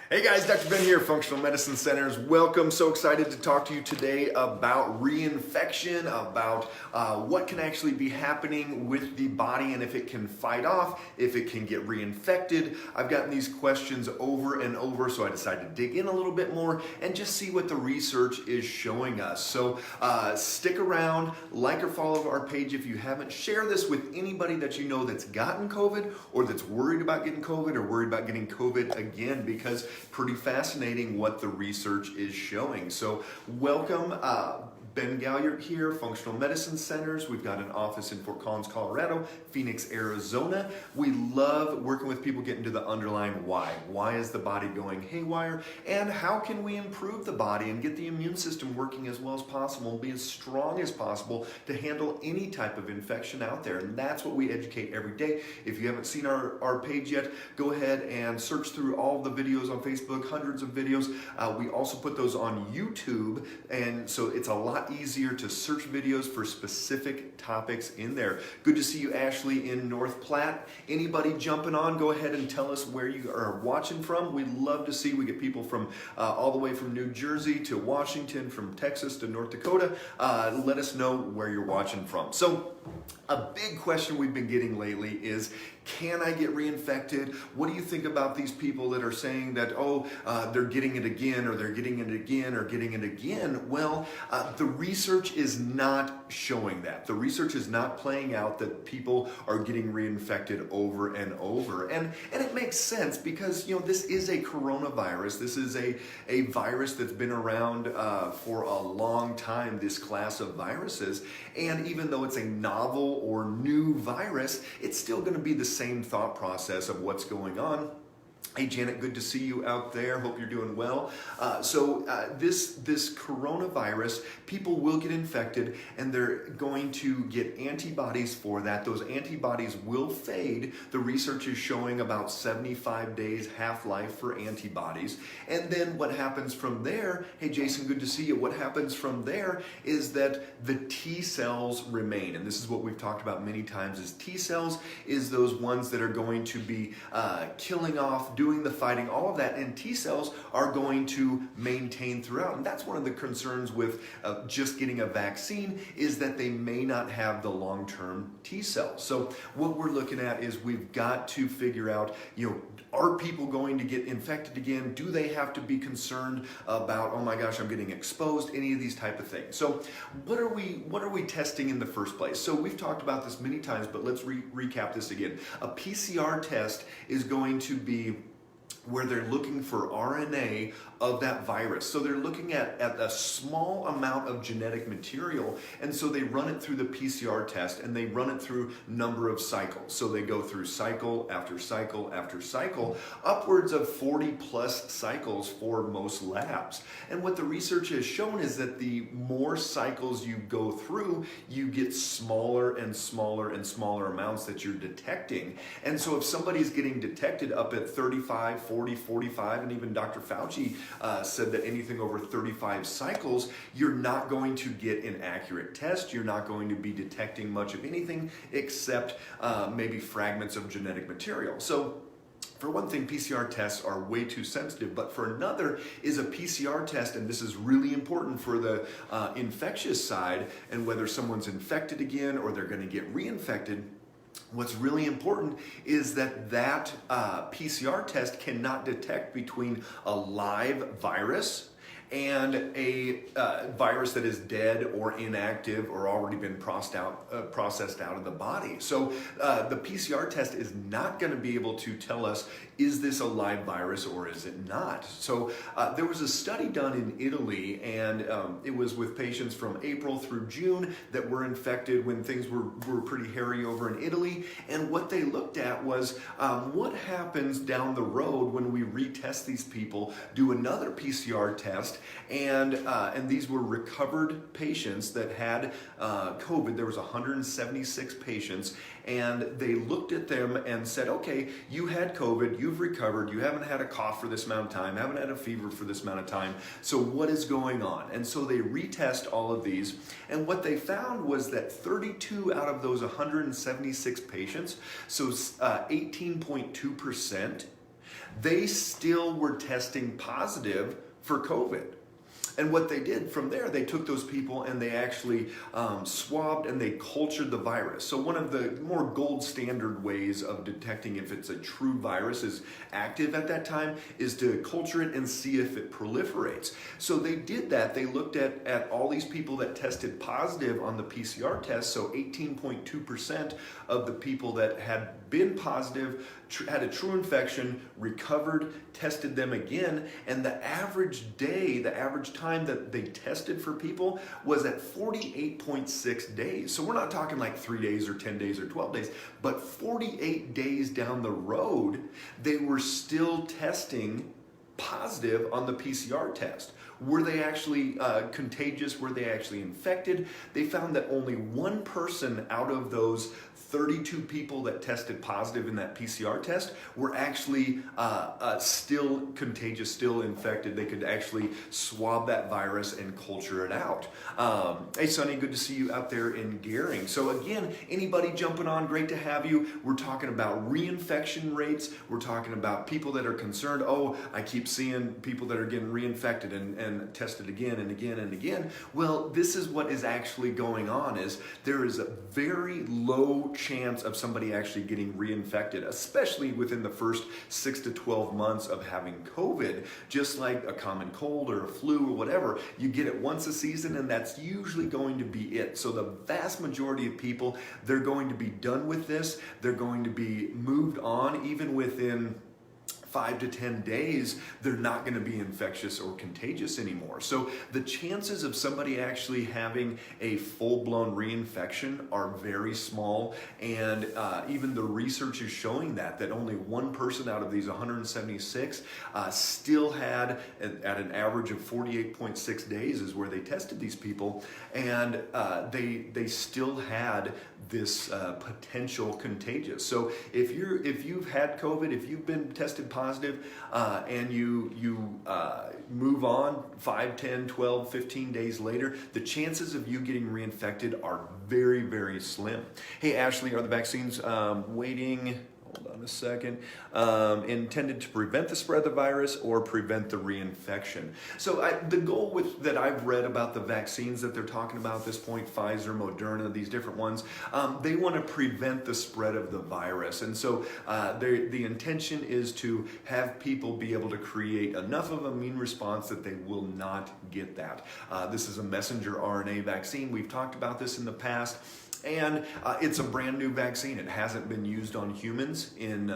Hey guys, Dr. Ben here, Functional Medicine Centers. Welcome. So excited to talk to you today about reinfection, about what can actually be happening with the body and if it can fight off, if it can get reinfected. I've gotten these questions over and over, so I decided to dig in a little bit more and just see what the research is showing us. So stick around, like or follow our page if you haven't. Share this with anybody that you know that's gotten COVID or that's worried about getting COVID or worried about getting COVID again, because pretty fascinating what the research is showing. So welcome, Ben Galliard here, Functional Medicine Centers. We've got an office in Fort Collins, Colorado, Phoenix, Arizona. We love working with people getting to the underlying why. Why is the body going haywire? And how can we improve the body and get the immune system working as well as possible and be as strong as possible to handle any type of infection out there? And that's what we educate every day. If you haven't seen our page yet, go ahead and search through all the videos on Facebook, hundreds of videos. We also put those on YouTube, and so it's a lot easier to search videos for specific topics in there. Good to see you, Ashley, in North Platte. Anybody jumping on, go ahead and tell us where you are watching from. We love to see. We get people from all the way from New Jersey to Washington, from Texas to North Dakota. Let us know where you're watching from. So a big question we've been getting lately is, can I get reinfected? What do you think about these people that are saying that, they're getting it again, or they're getting it again, or getting it again? Well, the research is not showing that. The research is not playing out that people are getting reinfected over and over. And it makes sense because, this is a coronavirus. This is a virus that's been around for a long time, this class of viruses. And even though it's a novel or new virus, it's still going to be the same thought process of what's going on. Hey Janet, good to see you out there. Hope you're doing well. This coronavirus, people will get infected and they're going to get antibodies for that. Those antibodies will fade. The research is showing about 75 days half-life for antibodies. And then what happens from there, hey Jason, good to see you. What happens from there is that the T cells remain. And this is what we've talked about many times, is T cells is those ones that are going to be killing off, doing the fighting, all of that, and T cells are going to maintain throughout. And that's one of the concerns with just getting a vaccine, is that they may not have the long-term T cells. So what we're looking at is we've got to figure out, are people going to get infected again? Do they have to be concerned about, oh my gosh, I'm getting exposed, any of these type of things? So what are we testing in the first place? So we've talked about this many times, but let's recap this again. A PCR test is going to be where they're looking for RNA of that virus. So they're looking at a small amount of genetic material, and so they run it through the PCR test, and they run it through number of cycles. So they go through cycle after cycle after cycle, upwards of 40 plus cycles for most labs. And what the research has shown is that the more cycles you go through, you get smaller and smaller and smaller amounts that you're detecting. And so if somebody's getting detected up at 35, 40, 45, and even Dr. Fauci said that anything over 35 cycles, you're not going to get an accurate test. You're not going to be detecting much of anything except maybe fragments of genetic material. So for one thing, PCR tests are way too sensitive, but for another is a PCR test, and this is really important for the infectious side, and whether someone's infected again or they're going to get reinfected. What's really important is that PCR test cannot detect between a live virus and a virus that is dead or inactive or already been processed out of the body. So the PCR test is not going to be able to tell us, is this a live virus or is it not? So there was a study done in Italy, and it was with patients from April through June that were infected when things were pretty hairy over in Italy. And what they looked at was what happens down the road when we retest these people, do another PCR test, and these were recovered patients that had COVID. There was 176 patients, and they looked at them and said, okay, you had COVID, you've recovered, you haven't had a cough for this amount of time, haven't had a fever for this amount of time, so what is going on? And so they retest all of these, and what they found was that 32 out of those 176 patients, so 18.2%, they still were testing positive for COVID. And what they did from there, they took those people and they actually swabbed and they cultured the virus. So one of the more gold standard ways of detecting if it's a true virus is active at that time is to culture it and see if it proliferates. So they did that. They looked at all these people that tested positive on the PCR test. So 18.2% of the people that had been positive had a true infection, recovered, tested them again, and the average time that they tested for people was at 48.6 days. So we're not talking like 3 days or 10 days or 12 days, but 48 days down the road, they were still testing positive on the PCR test. Were they actually contagious? Were they actually infected? They found that only one person out of those 32 people that tested positive in that PCR test were actually still contagious, still infected. They could actually swab that virus and culture it out. Hey, Sonny, good to see you out there in Gehring. So again, anybody jumping on, great to have you. We're talking about reinfection rates. We're talking about people that are concerned, oh, I keep seeing people that are getting reinfected and tested again and again and again. Well, this is what is actually going on is there is a very low chance of somebody actually getting reinfected, especially within the first 6 to 12 months of having COVID, just like a common cold or a flu or whatever. You get it once a season and that's usually going to be it. So the vast majority of people, they're going to be done with this. They're going to be moved on even within 5 to 10 days, they're not going to be infectious or contagious anymore. So the chances of somebody actually having a full-blown reinfection are very small, and even the research is showing that only one person out of these 176 still had, at an average of 48.6 days is where they tested these people, and they still had this potential contagious. So if you've had COVID, if you've been tested positive and you move on 5, 10, 12, 15 days later, the chances of you getting reinfected are very, very slim. Hey, Ashley, are the vaccines waiting? Hold on a second. Intended to prevent the spread of the virus or prevent the reinfection. So the goal that I've read about the vaccines that they're talking about at this point, Pfizer, Moderna, these different ones, they want to prevent the spread of the virus. And so the intention is to have people be able to create enough of an immune response that they will not get that. This is a messenger RNA vaccine. We've talked about this in the past. And it's a brand new vaccine. It hasn't been used on humans in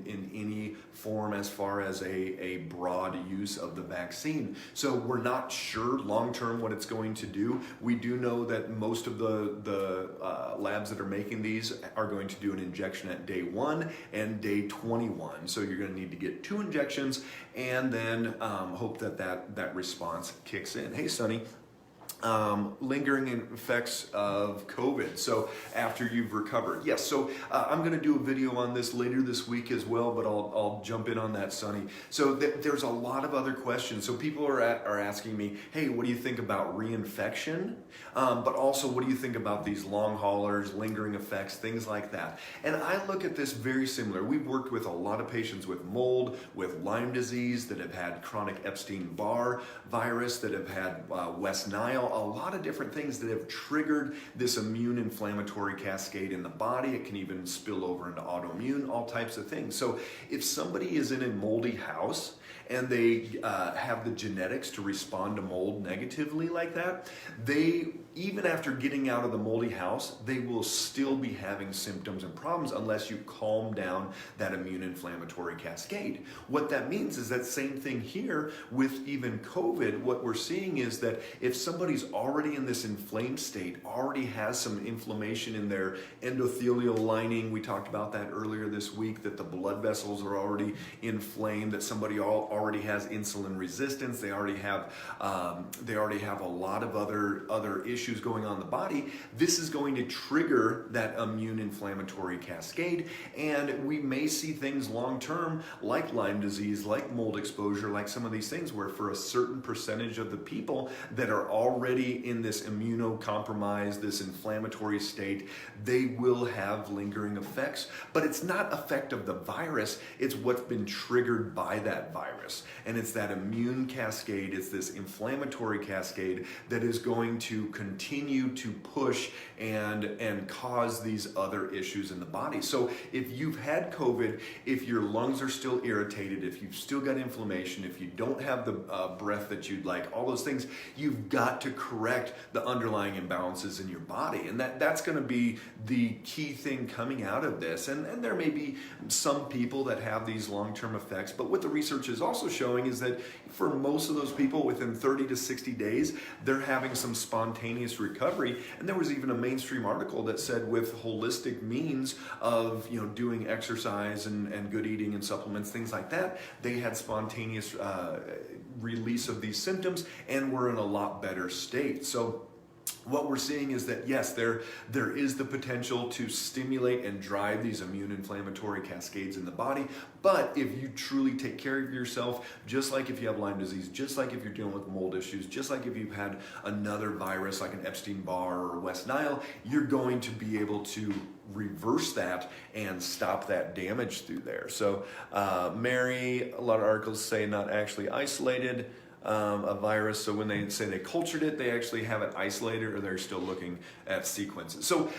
any form as far as a broad use of the vaccine. So we're not sure long term what it's going to do. We do know that most of the labs that are making these are going to do an injection at day 1 and day 21. So you're going to need to get 2 injections and then hope that response kicks in. Hey, Sonny. Lingering effects of COVID. So after you've recovered. Yes, so I'm going to do a video on this later this week as well, but I'll jump in on that, Sonny. So there's a lot of other questions. So people are asking me, hey, what do you think about reinfection? But also, what do you think about these long haulers, lingering effects, things like that? And I look at this very similar. We've worked with a lot of patients with mold, with Lyme disease, that have had chronic Epstein-Barr virus, that have had West Nile, a lot of different things that have triggered this immune inflammatory cascade in the body. It can even spill over into autoimmune, all types of things. So if somebody is in a moldy house and they have the genetics to respond to mold negatively like that, even after getting out of the moldy house, they will still be having symptoms and problems unless you calm down that immune inflammatory cascade. What that means is that same thing here with even COVID. What we're seeing is that if somebody's already in this inflamed state, already has some inflammation in their endothelial lining, we talked about that earlier this week, that the blood vessels are already inflamed, that somebody already has insulin resistance, they already have a lot of other issues issues going on in the body, this is going to trigger that immune inflammatory cascade, and we may see things long term like Lyme disease, like mold exposure, like some of these things where for a certain percentage of the people that are already in this immunocompromised, this inflammatory state, they will have lingering effects. But it's not effect of the virus, it's what's been triggered by that virus. And it's that immune cascade, it's this inflammatory cascade that is going to continue to push and cause these other issues in the body. So if you've had COVID, if your lungs are still irritated, if you've still got inflammation, if you don't have the breath that you'd like, all those things, you've got to correct the underlying imbalances in your body. And that's going to be the key thing coming out of this. And there may be some people that have these long-term effects, but what the research is also showing is that for most of those people, within 30 to 60 days, they're having some spontaneous recovery. And there was even a mainstream article that said with holistic means of doing exercise and good eating and supplements, things like that, they had spontaneous release of these symptoms and were in a lot better state. So what we're seeing is that yes, there is the potential to stimulate and drive these immune inflammatory cascades in the body, but if you truly take care of yourself, just like if you have Lyme disease, just like if you're dealing with mold issues, just like if you've had another virus like an Epstein-Barr or West Nile, you're going to be able to reverse that and stop that damage through there. So Mary, a lot of articles say not actually isolated a virus, so when they say they cultured it, they actually have it isolated, or they're still looking at sequences. So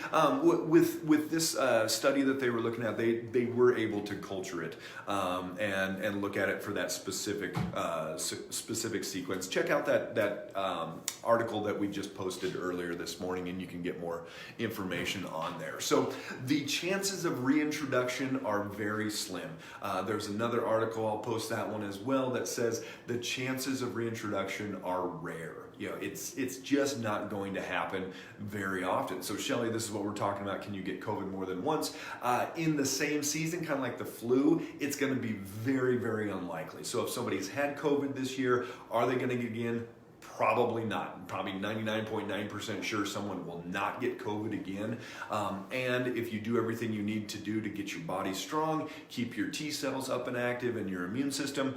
with this study that they were looking at, they were able to culture it and look at it for that specific sequence. Check out that article that we just posted earlier this morning, and you can get more information on there. So the chances of reintroduction are very slim. There's another article, I'll post that one as well, that says the chances of reintroduction are rare. It's just not going to happen very often. So Shelly, this is what we're talking about. Can you get COVID more than once? In the same season, kind of like the flu, it's going to be very, very unlikely. So if somebody's had COVID this year, are they going to get it again? Probably not. Probably 99.9% sure someone will not get COVID again. And if you do everything you need to do to get your body strong, keep your T cells up and active and your immune system,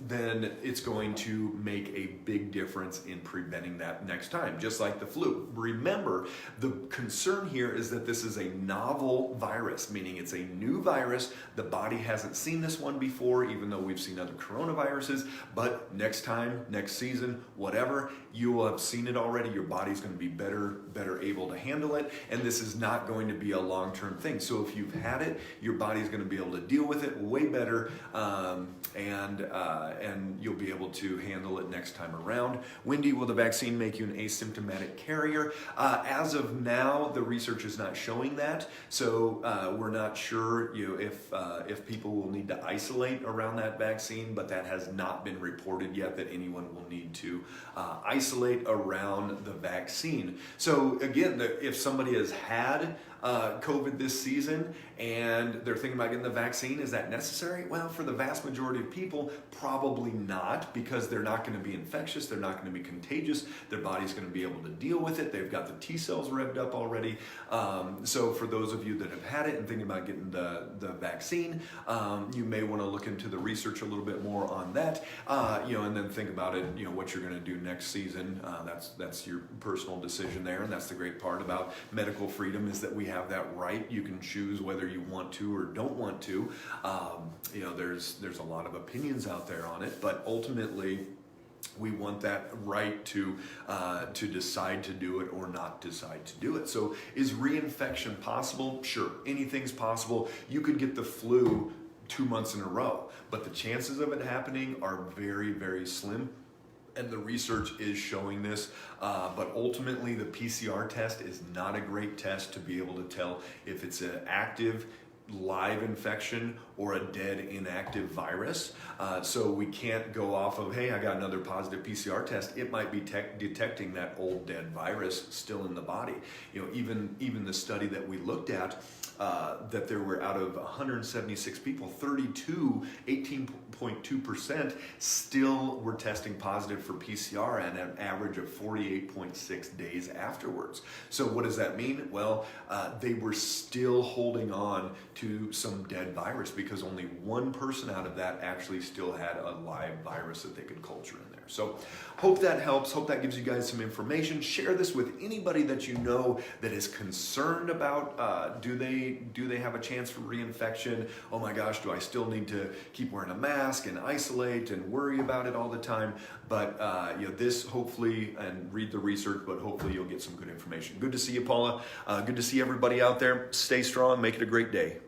then it's going to make a big difference in preventing that next time, just like the flu. Remember, the concern here is that this is a novel virus, meaning it's a new virus. The body hasn't seen this one before, even though we've seen other coronaviruses. But next time, next season, whatever, you will have seen it already. Your body's going to be better able to handle it, and this is not going to be a long-term thing. So if you've had it, your body's going to be able to deal with it way better, and you'll be able to handle it next time around. Wendy, will the vaccine make you an asymptomatic carrier? As of now, the research is not showing that, so we're not sure if people will need to isolate around that vaccine, but that has not been reported yet that anyone will need to isolate around the vaccine. So again, if somebody has had COVID this season and they're thinking about getting the vaccine, is that necessary? Well, for the vast majority of people, probably not, because they're not going to be infectious, they're not going to be contagious, their body's going to be able to deal with it, they've got the T cells revved up already. So for those of you that have had it and thinking about getting the vaccine, you may want to look into the research a little bit more on that, and then think about it, what you're going to do next season. That's your personal decision there, and that's the great part about medical freedom, is that we have that right. You can choose whether you want to or don't want to. There's a lot of opinions out there on it, but ultimately we want that right to decide to do it or not decide to do it. So is reinfection possible? Sure, anything's possible. You could get the flu 2 months in a row, but the chances of it happening are very, very slim. And the research is showing this, but ultimately the PCR test is not a great test to be able to tell if it's an active live infection or a dead inactive virus. So we can't go off of, hey, I got another positive PCR test. It might be detecting that old dead virus still in the body. Even the study that we looked at, that there were out of 176 people, 32, 18.2% still were testing positive for PCR at an average of 48.6 days afterwards. So what does that mean? Well, they were still holding on to some dead virus because only one person out of that actually still had a live virus that they could culture in there. So hope that helps. Hope that gives you guys some information. Share this with anybody that you know that is concerned about do they have a chance for reinfection? Oh my gosh, do I still need to keep wearing a mask and isolate and worry about it all the time? But this hopefully, and read the research, but hopefully you'll get some good information. Good to see you, Paula. Good to see everybody out there. Stay strong. Make it a great day.